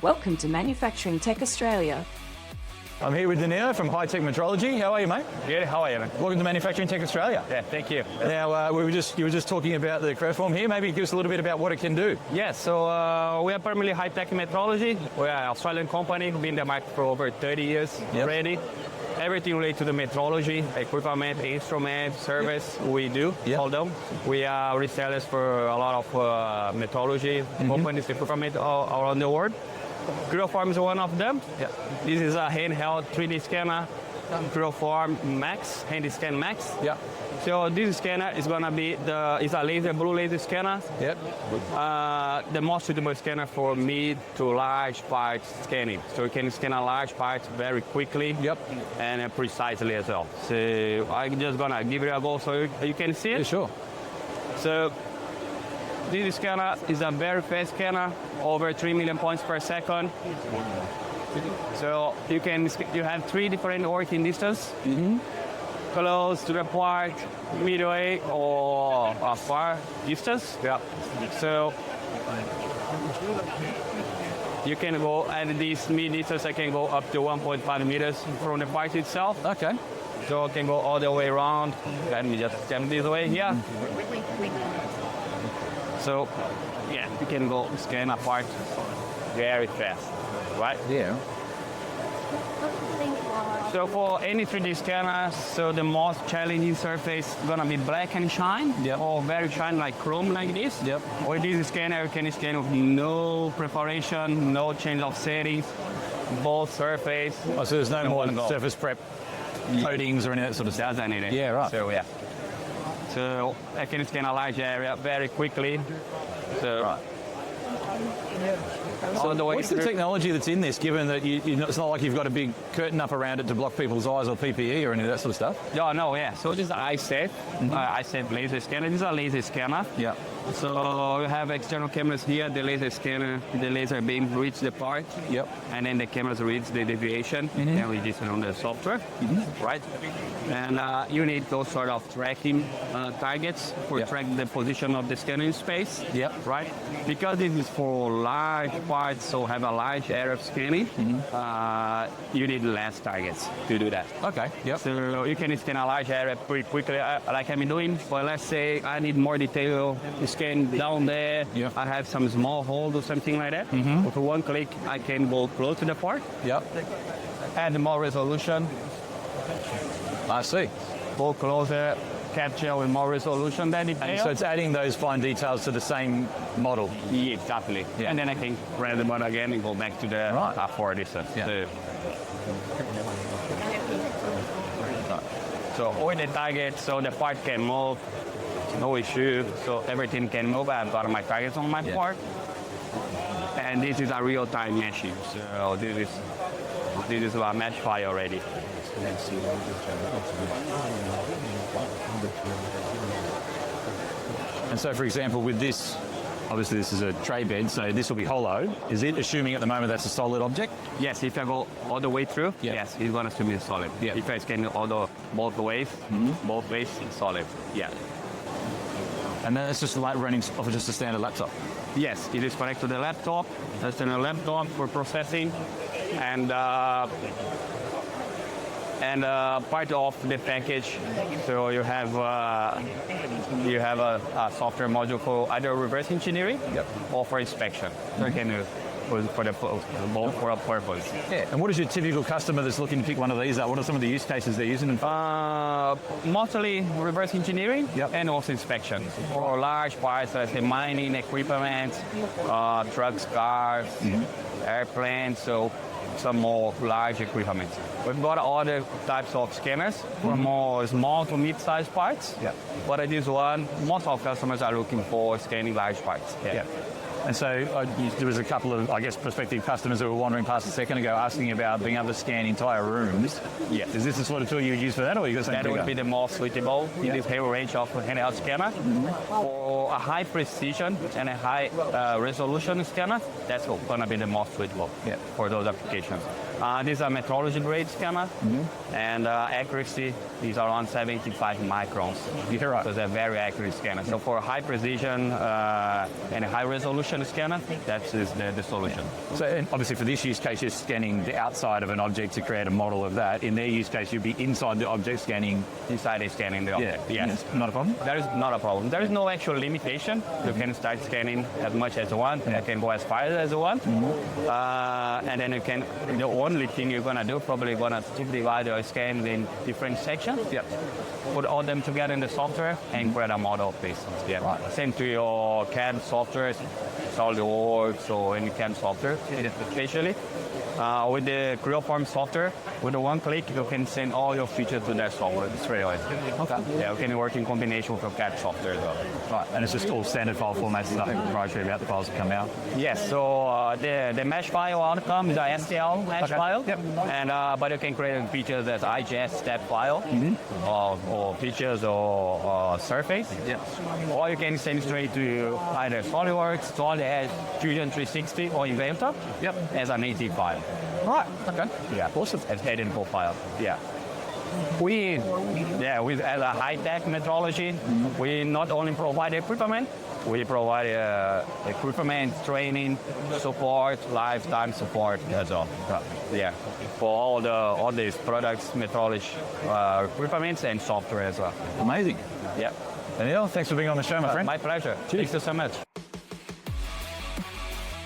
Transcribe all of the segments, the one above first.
Welcome to Manufacturing Tech Australia. I'm here with Danilo from Hi-Tech Metrology. How are you, mate? Good, how are you? Welcome to Manufacturing Tech Australia. Yeah, thank you. Now, you were just talking about the Creaform here. Maybe give us a little bit about what it can do. Yeah, so we are primarily Hi-Tech Metrology. We're an Australian company, been in the market for over 30 years already. Everything related to the metrology, equipment, instrument, service, we do all them. We are resellers for a lot of metrology companies, equipment all around the world. Creaform is one of them. This is a handheld 3D scanner, Creaform Max, HandySCAN Max. So this scanner is going to be it's a blue laser scanner. The most suitable scanner for mid to large parts scanning. So you can scan a large part very quickly and precisely as well. So I'm just going to give it a go so you can see it. Yeah, sure. So this scanner is a very fast scanner, over 3 million points per second. So you have 3 different working distance. Close to the part, midway, or a far distance. So you can go at this mid distance. I can go up to 1.5 meters from the part itself. Okay. So I can go all the way around. Let me just stand this way here. So yeah, you can go scan a part very fast, right? Yeah. So for any 3D scanners, so the most challenging surface is gonna be black and shine, or very shine like chrome like this. With this scanner, you can scan with no preparation, no change of settings, both surface. Oh, so there's no more surface prep coatings or any of that sort of stuff? Doesn't need it. Yeah, right. So yeah. So I can scan a large area very quickly. So what's the technology that's in this, given that it's not like you've got a big curtain up around it to block people's eyes or PPE or any of that sort of stuff? No. So this is iSafe, iSafe laser scanner. This is a laser scanner. So we have external cameras here. The laser scanner, the laser beam reads the part. And then the cameras reads the deviation and reads it on the software, right? And you need those sort of tracking targets for track the position of the scanner in space, right? Because this is for large parts, so have a large area of scanning, you need less targets to do that. Okay, So you can scan a large area pretty quickly, like I'm doing, but let's say I need more detail, scan down there, I have some small hole or something like that. With one click, I can go close to the part, add more resolution. I see. Go closer, capture with more resolution than it. So it's adding those fine details to the same model. Yeah, exactly. And then I can grab the model again and go back to the far distance. So with the target, so the part can move, no issue. So everything can move. I've got my targets on my part. And this is a real-time meshing. So this is a mesh file already. And so, for example, with this, obviously this is a tray bed, so this will be hollow. Is it assuming at the moment that's a solid object? Yes, if I go all the way through, yes, it's going to assume it's solid. If I scan both ways, it's solid. And then it's just like running off of just a standard laptop? Yes, it is connected to the laptop. That's in a laptop for processing. And part of the package, so you have a software module for either reverse engineering or for inspection. So you can for both for a purpose. And what is your typical customer that's looking to pick one of these up? What are some of the use cases they're using? Mostly reverse engineering and also inspection for large parts, like the mining equipment, trucks, cars, airplanes. So some more large equipment. We've got other types of scanners for more small to mid-sized parts. But this one, most of customers are looking for scanning large parts. And so there was a couple of, I guess, prospective customers who were wandering past a second ago asking about being able to scan entire rooms. Is this the sort of tool you would use for that, or you got something bigger? That would be the most suitable in this whole range of handheld scanner. For a high precision and a high resolution scanner, that's going to be the most suitable for those applications. These are metrology grade scanner, and accuracy is around 75 microns. You're right. So they're very accurate scanner. So for high precision and high resolution scanner, that is the solution. So and obviously for this use case, you're scanning the outside of an object to create a model of that. In their use case, you'd be inside the object scanning. Inside is scanning the object. Yes. Not a problem. That is not a problem. There is no actual limitation. You can start scanning as much as you want. You can go as far as you want. And then you can, the only thing you're going to do, probably going to subdivide your scan in different sections. Yep. Put all them together in the software and create a model based on it. Right. Same to your CAD software, SolidWorks or any CAD software, especially. With the Creaform software, with the one click, you can send all your features to that software straight away. Okay. Yeah, you can work in combination with your CAD software as well. Right, and it's just all standard file formats, there's nothing proprietary about the files that come out. Yes, so the mesh file outcome is a STL mesh file, and but you can create features as IGS step file, or features or surface, or you can send straight to either SolidWorks, SolidWorks, Fusion 360, or Inventor as a native file. Right, okay. Yeah, Awesome. as head info file. Yeah. As a Hi-Tech Metrology, we not only provide equipment, we provide equipment, training, support, lifetime support as well. Yeah, for all these products, metrology equipment and software as well. Amazing. Yeah. Danilo, thanks for being on the show, my friend. My pleasure. Thank you so much.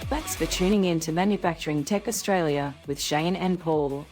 Thanks for tuning in to Manufacturing Tech Australia with Shane and Paul.